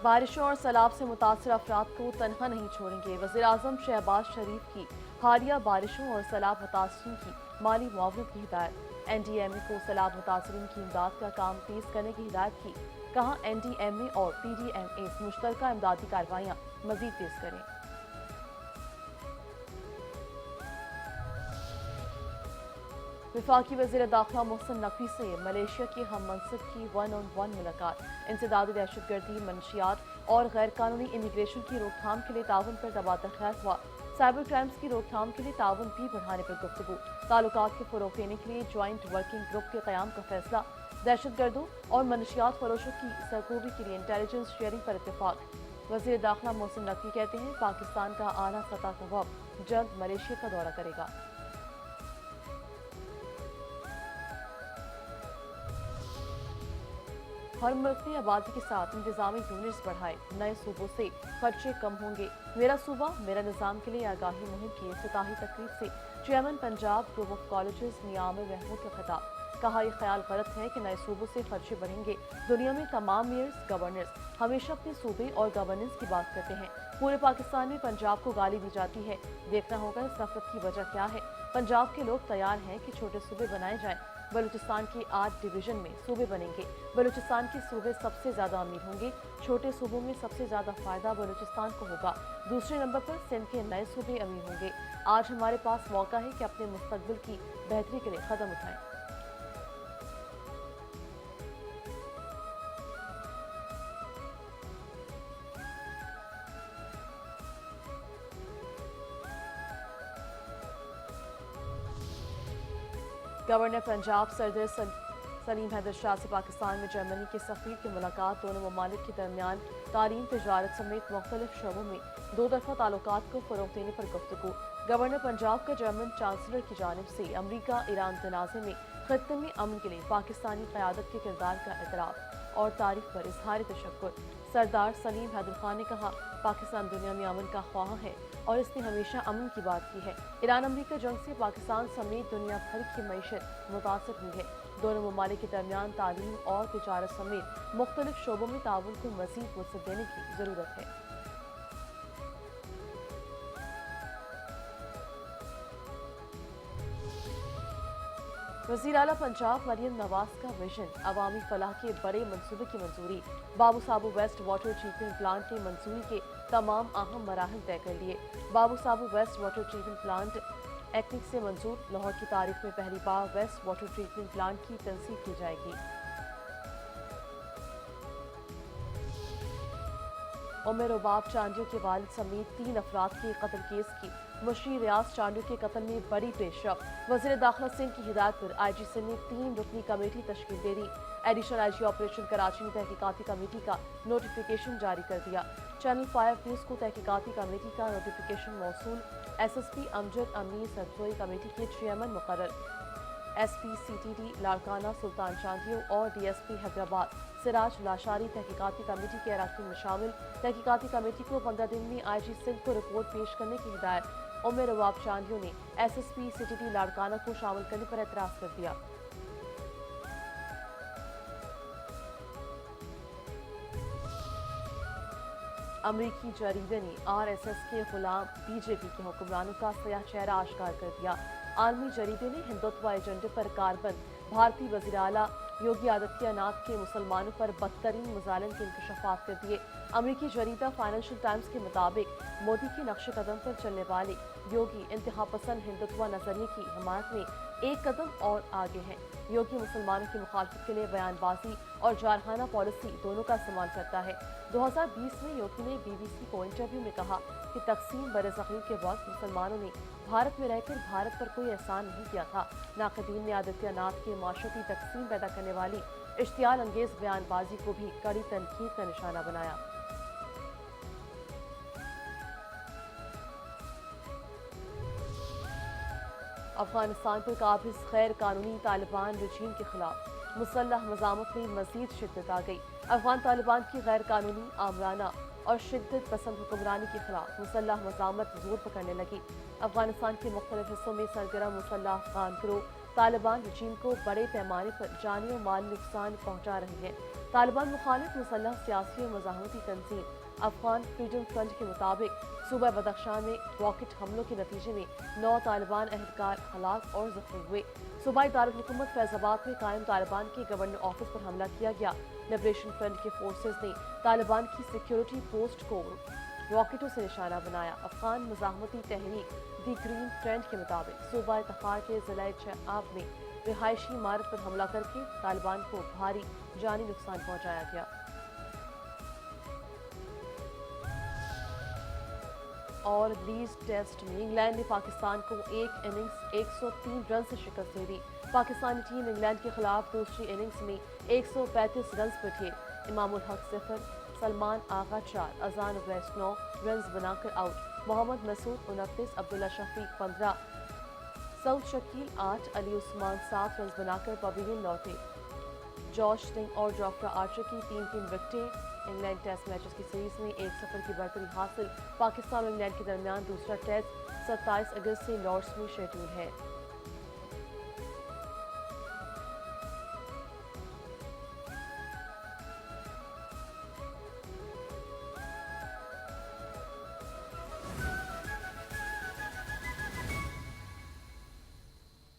बारिशों और सैलाब से मुतासर अफराद को तनहा नहीं छोड़ेंगे। वज़ीर-ए-आज़म शहबाज शरीफ की हालिया बारिशों और सैलाब मुतासरीन की माली मुआवनत की हिदायत। NDMA को सैलाब मुतासरीन की इमदाद का काम तेज करने की हिदायत की। कहा NDMA और PDMA मुश्तरका इमदादी कार्रवाइयाँ मजीद तेज करें। वफाकी वज़ीर दाखिला मोहसिन नकवी से मलेशिया के हम मनसब की 1-on-1 मुलाकात। इंसदादी दहशतगर्दी, मनशियात और गैर कानूनी इमिग्रेशन की रोकथाम के लिए ताउन पर तबादला ख्याल हुआ। साइबर क्राइम्स की रोकथाम के लिए ताउन भी बढ़ाने पर गुफ्तगू। ताल्लुकात के फरोग देने के लिए ज्वाइंट वर्किंग ग्रुप के क़याम का फैसला। दहशतगर्दों और मनशियात फरोशों की सरगोबी के लिए इंटेलिजेंस शेयरिंग पर इत्तेफाक। वज़ीर दाखिला मोहसिन नकवी कहते हैं पाकिस्तान का आला सतह का वफ़द जल्द मलेशिया का दौरा करेगा। हर मुल्क ने आबादी के साथ इंतजामी यूनिट्स बढ़ाए। नए सूबों से खर्चे कम होंगे। मेरा सूबा मेरा निज़ाम के लिए आगाही मुहिम की इफ्तिताही तकरीब से chairman Punjab group of colleges Niyam Mahmood का खिताब। कहा यह ख्याल गलत है कि नए सूबों से खर्चे बढ़ेंगे। दुनिया में तमाम मेयर्स गवर्नर्स हमेशा अपने सूबे और गवर्नेंस की बात करते हैं। पूरे पाकिस्तान में पंजाब को गाली दी जाती है। देखना होगा इस नफरत की वजह क्या है। पंजाब के लोग तैयार हैं कि छोटे सूबे बनाए जाएं। बलूचिस्तान की 8 डिवीजन में सूबे बनेंगे। बलूचिस्तान के सूबे सबसे ज्यादा अमीर होंगे। छोटे सूबों में सबसे ज्यादा फायदा बलूचिस्तान को होगा। दूसरे नंबर पर सिंध के नए सूबे अमीर होंगे। आज हमारे पास मौका है कि अपने मुस्तकबिल की बेहतरी के लिए कदम उठाएं। गवर्नर पंजाब सरदार सलीम हैदर शाह से पाकिस्तान में जर्मनी के सफीर की मुलाकात। दोनों ममालिक के दरमियान तालीम, तिजारत समेत मुख्तलिफ शोबों में दो तरफा ताल्लुकात को फरोग देने पर गुफ्तगू। गवर्नर पंजाब का जर्मन चांसलर की जानिब से अमरीका ईरान तनाज़े में खत्ते में अमन के लिए पाकिस्तानी क़यादत के किरदार का एतराफ़ और तारीफ पर इजहार तशक्कुर। सरदार सलीम हैदर खान ने कहा पाकिस्तान दुनिया में अमन का ख्वाह है और इसने हमेशा अमन की बात की है। ईरान अमरीका जंग से पाकिस्तान समेत दुनिया भर की मईशत मुतासर हुई है। दोनों ममालिक के दरमियान तालीम और तिजारत समेत मुख्तलिफ शोबों में ताउन को मज़ीद वसअत देने की ज़रूरत है। वज़ीर आला पंजाब मरियम नवाज का विजन अवामी फलाह के बड़े मंसूबे की मंजूरी। बाबू साबू वेस्ट वाटर ट्रीटमेंट प्लांट ने मंजूरी के तमाम अहम मराहल तय कर लिए। बाबू साबू वेस्ट वाटर ट्रीटमेंट प्लांट एक्निक से मंजूर। लाहौर की तारीख में पहली बार वेस्ट वाटर ट्रीटमेंट प्लांट की तंसीब की जाएगी। उमर रुबाब चांडियो के वालिद समेत 3 अफराद के कत्ल केस की मुशी रियाज चांडियो के कत्ल में बड़ी पेशरफ। वज़ीर दाखिला सिंह की हिदायत पर IG सिंध ने 3 रुकनी कमेटी तश्कील दे दी। एडिशनल IG ऑपरेशन कराची ने तहकीकाती कमेटी का नोटिफिकेशन जारी कर दिया। चैनल 5 न्यूज़ को तहकीकाती कमेटी का नोटिफिकेशन मौसूल। SSP अमजद अमीर सरसोई कमेटी के चेयरमैन मुकर्रर। SP CTD लाड़काना सुल्तान चांदियो और DSP हैदराबाद सिराज लाशारी तहकीकाती कमेटी के अरकान में शामिल। तहकीकाती कमेटी को 15 दिन में IG सिंध को रिपोर्ट पेश करने की हिदायत। उमर रुबाब चांदियो ने SSP CTD लाड़काना को शामिल करने पर एतराज़ कर दिया। अमरीकी जरीदे ने RSS के गुलाम BJP के हुक्मरानों का सयाह चेहरा आश्कार कर दिया। आलमी जरीदे ने हिंदुत्व एजेंडे पर कारबंद भारतीय वज़ीर आला योगी आदित्यनाथ के मुसलमानों पर बदतरीन मज़ालिम के इंकशाफात कर दिए। अमरीकी जरीदा फाइनेंशियल टाइम्स के मुताबिक मोदी के नक्शे कदम पर चलने वाले योगी इंतहा पसंद हिंदुत्व नजरिए की हिमायत में एक कदम और आगे हैं। योगी मुसलमानों की मुखालफत के लिए बयानबाजी और जारहाना पॉलिसी दोनों का इस्तेमाल करता है। 2020 में योगी ने BBC को इंटरव्यू में कहा कि तकसीम बरसग़ीर के वक्त मुसलमानों ने भारत में रहकर भारत पर कोई एहसान नहीं किया था। नाक़दीन ने आदित्यनाथ के माशरती तकसीम पैदा करने वाली इश्तियाल अंगेज बयानबाजी को भी कड़ी तनकीद का निशाना बनाया। अफगानिस्तान पर काबिज गैर कानूनी तालिबान रजीम के खिलाफ मुसल्लह मज़ामत में मज़ीद शिद्दत आ गई। अफगान तालिबान की गैर कानूनी, आमराना और शिद्दत पसंद हुक्मरानी के खिलाफ मुसल्लह मज़ामत जोर पकड़ने लगी। अफगानिस्तान के मुख्तलिफ हिस्सों में सरगर्म मुसल्लह अफगान गिरोह तालिबान रजीम को बड़े पैमाने पर जानी और माली नुकसान पहुंचा रही है। तालिबान मुखालिफ मुसल्लह सियासी और मज़ाहमती तंजीम अफगान फ्रीडम फ्रंट के मुताबिक सूबा बदख्शान में रॉकेट हमलों के नतीजे में 9 तालिबान अहलकार हलाक और जख्मी हुए। सूबाई दारुल-हुकूमत फैजाबाद में कायम तालिबान के गवर्नर ऑफिस पर हमला किया गया। लिबरेशन फ्रंट के फोर्सेज ने तालिबान की सिक्योरिटी पोस्ट को रॉकेटों से निशाना बनाया। अफगान मज़ाहमती तहरीक दी ग्रीन फ्रंट के मुताबिक सूबा तखार के ज़िला चआब में रिहायशी इमारत पर हमला करके तालिबान को भारी जानी नुकसान पहुंचाया गया। और लीज टेस्ट में इंग्लैंड ने पाकिस्तान को एक इनिंग्स 103 रन से शिकस्त दे दी। पाकिस्तानी टीम इंग्लैंड के खिलाफ दूसरी इनिंग्स में 135 रन पर थे। इमामुल हक 0, सलमान आगा 4, अजान उवैस 9 रन बनाकर आउट। मोहम्मद मसूद 29, अब्दुल्ला शफीक 15, सऊद शकील 8, अली उस्मान 7 रन बनाकर पवेलियन लौटे। जॉर्ज सिंह और जोफ्रा आर्चर की 3-3 विकेटें। इंग्लैंड टेस्ट मैचेस की सीरीज में 1-0 की बढ़तरी हासिल। पाकिस्तान और इंग्लैंड के दरमियान दूसरा टेस्ट 27 अगस्त से लॉर्ड्स में शेड्यूल है।